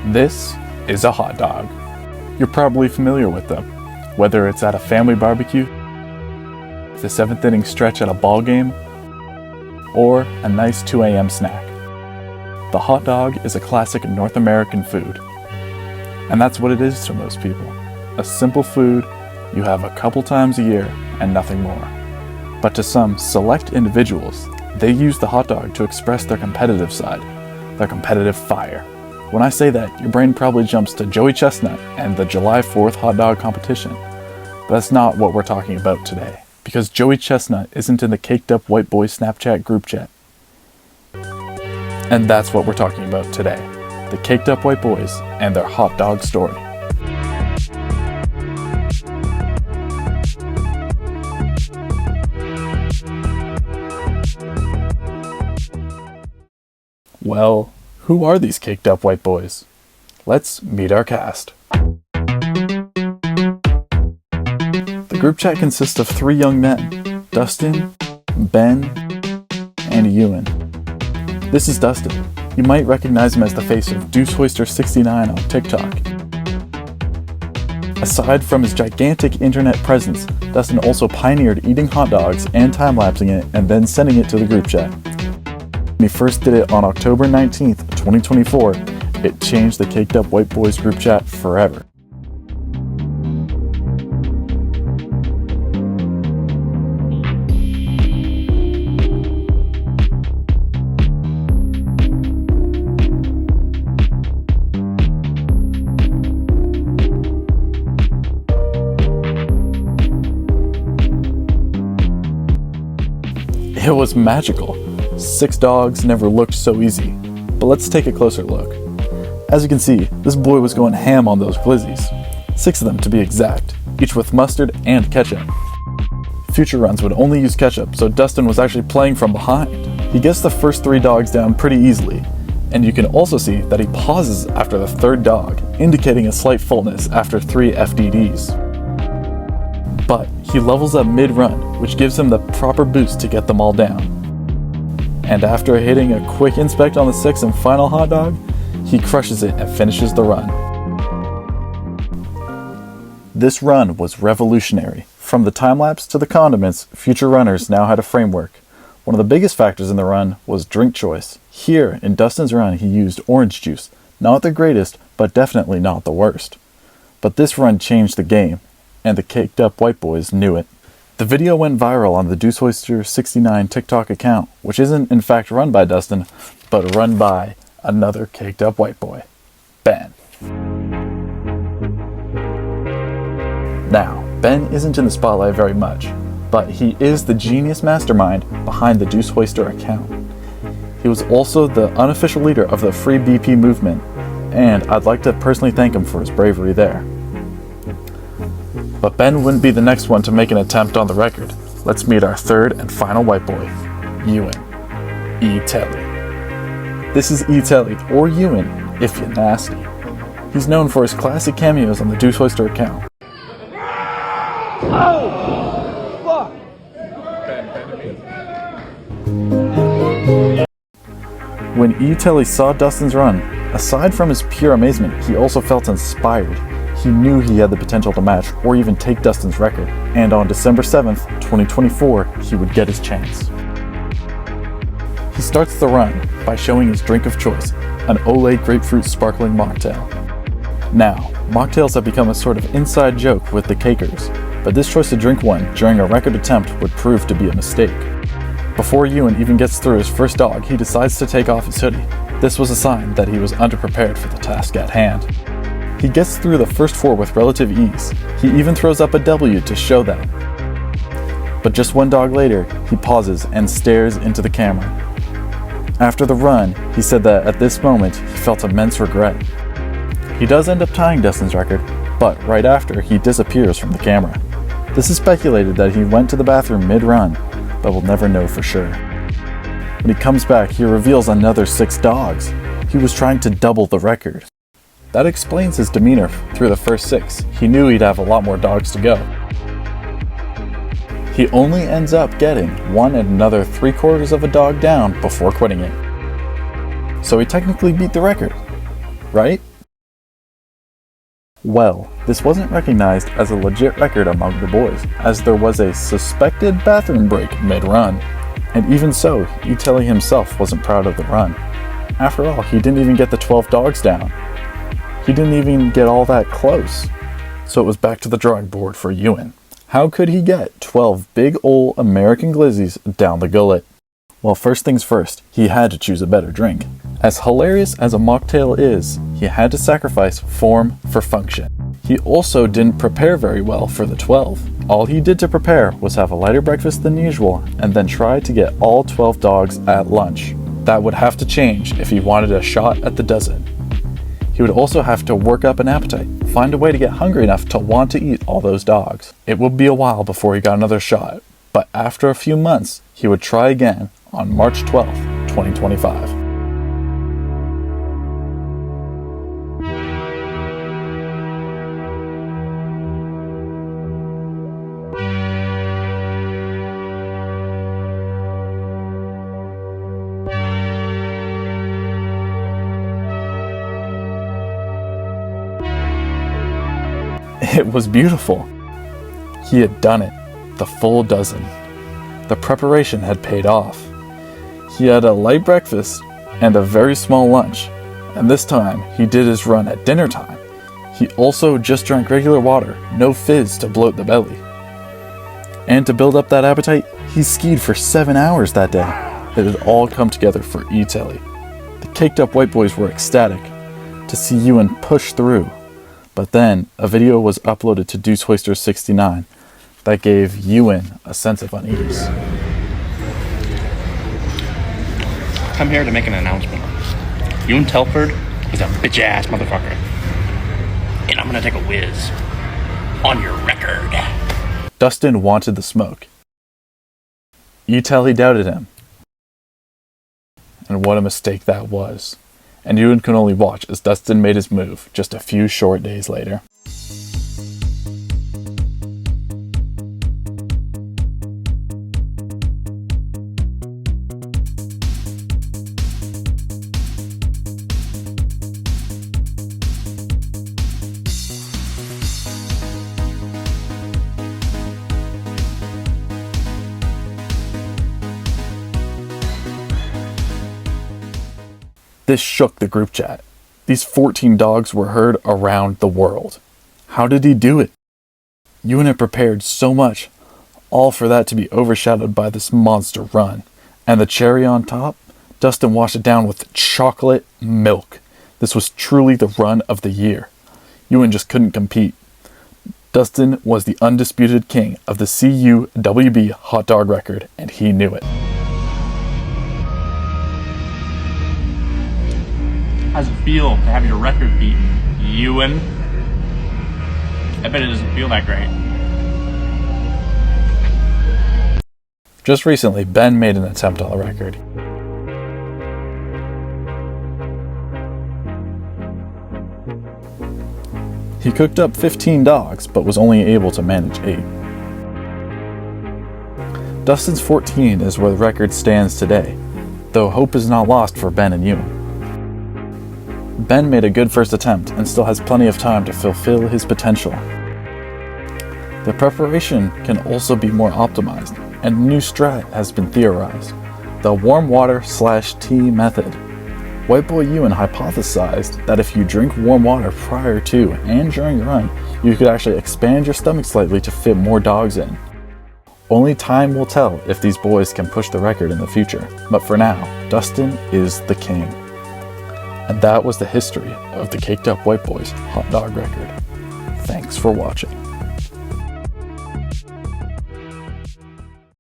This is a hot dog. You're probably familiar with them, whether it's at a family barbecue, the 7th inning stretch at a ball game, or a nice 2 a.m. snack. The hot dog is a classic North American food. And that's what it is to most people. A simple food you have a couple times a year and nothing more. But to some select individuals, they use the hot dog to express their competitive side, their competitive fire. When I say that, your brain probably jumps to Joey Chestnut and the July 4th hot dog competition. But that's not what we're talking about today, because Joey Chestnut isn't in the Caked Up White Boys Snapchat group chat. And that's what we're talking about today, the Caked Up White Boys and their hot dog story. Well, who are these Caked Up White Boys? Let's meet our cast. The group chat consists of 3 young men, Dustin, Ben, and Ewan. This is Dustin. You might recognize him as the face of DeuceHoister69 on TikTok. Aside from his gigantic internet presence, Dustin also pioneered eating hot dogs and time-lapsing it and then sending it to the group chat. When he first did it on October 19th, 2024, it changed the Caked Up White Boys group chat forever. It was magical. 6 dogs never looked so easy. But let's take a closer look. As you can see, this boy was going ham on those glizzies. 6 of them to be exact, each with mustard and ketchup. Future runs would only use ketchup, so Dustin was actually playing from behind. He gets the first 3 dogs down pretty easily, and you can also see that he pauses after the 3rd dog, indicating a slight fullness after 3 FDDs. But he levels up mid-run, which gives him the proper boost to get them all down. And after hitting a quick inspect on the 6th and final hot dog, he crushes it and finishes the run. This run was revolutionary. From the time-lapse to the condiments, future runners now had a framework. One of the biggest factors in the run was drink choice. Here, in Dustin's run, he used orange juice. Not the greatest, but definitely not the worst. But this run changed the game, and the Caked Up White Boys knew it. The video went viral on the DeuceHoister69 TikTok account, which isn't in fact run by Dustin, but run by another Caked Up White Boy, Ben. Now, Ben isn't in the spotlight very much, but he is the genius mastermind behind the DeuceHoister account. He was also the unofficial leader of the Free BP movement, and I'd like to personally thank him for his bravery there. But Ben wouldn't be the next one to make an attempt on the record. Let's meet our 3rd and final white boy, Ewan E. Telly. This is E. Telly, or Ewan, if you're nasty. He's known for his classic cameos on the DeuceHoister account. Oh! Fuck! When E. Telly saw Dustin's run, aside from his pure amazement, he also felt inspired. He knew he had the potential to match or even take Dustin's record, and on December 7th, 2024, he would get his chance. He starts the run by showing his drink of choice, an Olay grapefruit sparkling mocktail. Now, mocktails have become a sort of inside joke with the cakers, but this choice to drink one during a record attempt would prove to be a mistake. Before Ewan even gets through his first dog, he decides to take off his hoodie. This was a sign that he was underprepared for the task at hand. He gets through the first 4 with relative ease. He even throws up a W to show that. But just 1 dog later, he pauses and stares into the camera. After the run, he said that at this moment, he felt immense regret. He does end up tying Dustin's record, but right after, he disappears from the camera. This is speculated that he went to the bathroom mid-run, but we'll never know for sure. When he comes back, he reveals another 6 dogs. He was trying to double the record. That explains his demeanor through the first 6. He knew he'd have a lot more dogs to go. He only ends up getting 1 and another 3/4 of a dog down before quitting it. So he technically beat the record, right? Well, this wasn't recognized as a legit record among the boys, as there was a suspected bathroom break mid-run. And even so, Itelli himself wasn't proud of the run. After all, he didn't even get the 12 dogs down. He didn't even get all that close. So it was back to the drawing board for Ewan. How could he get 12 big ol' American glizzies down the gullet? Well, first things first, he had to choose a better drink. As hilarious as a mocktail is, he had to sacrifice form for function. He also didn't prepare very well for the 12. All he did to prepare was have a lighter breakfast than usual and then try to get all 12 dogs at lunch. That would have to change if he wanted a shot at the dozen. He would also have to work up an appetite, find a way to get hungry enough to want to eat all those dogs. It would be a while before he got another shot, but after a few months, he would try again on March 12th, 2025. It was beautiful. He had done it, the full dozen. The preparation had paid off. He had a light breakfast and a very small lunch, and this time he did his run at dinner time. He also just drank regular water, no fizz to bloat the belly. And to build up that appetite, he skied for 7 hours that day. It had all come together for Itelli. The caked up white boys were ecstatic to see Ewan push through. But then a video was uploaded to Deuce Hoister 69 that gave Ewan a sense of unease. I'm here to make an announcement. Ewan Telford is a bitch ass motherfucker. And I'm gonna take a whiz on your record. Dustin wanted the smoke. Itelli doubted him. And what a mistake that was. And Ewan could only watch as Dustin made his move just a few short days later. This shook the group chat. These 14 dogs were heard around the world. How did he do it? Ewan had prepared so much, all for that to be overshadowed by this monster run. And the cherry on top, Dustin washed it down with chocolate milk. This was truly the run of the year. Ewan just couldn't compete. Dustin was the undisputed king of the CUWB hot dog record, and he knew it. How's it feel to have your record beaten, Ewan? I bet it doesn't feel that great. Just recently, Ben made an attempt on the record. He cooked up 15 dogs, but was only able to manage 8. Dustin's 14 is where the record stands today, though hope is not lost for Ben and Ewan. Ben made a good first attempt and still has plenty of time to fulfill his potential. The preparation can also be more optimized, and a new strat has been theorized, the warm water/tea method. White Boy Ewan hypothesized that if you drink warm water prior to and during your run, you could actually expand your stomach slightly to fit more dogs in. Only time will tell if these boys can push the record in the future, but for now, Dustin is the king. And that was the history of the Caked Up White Boys hot dog record. Thanks for watching.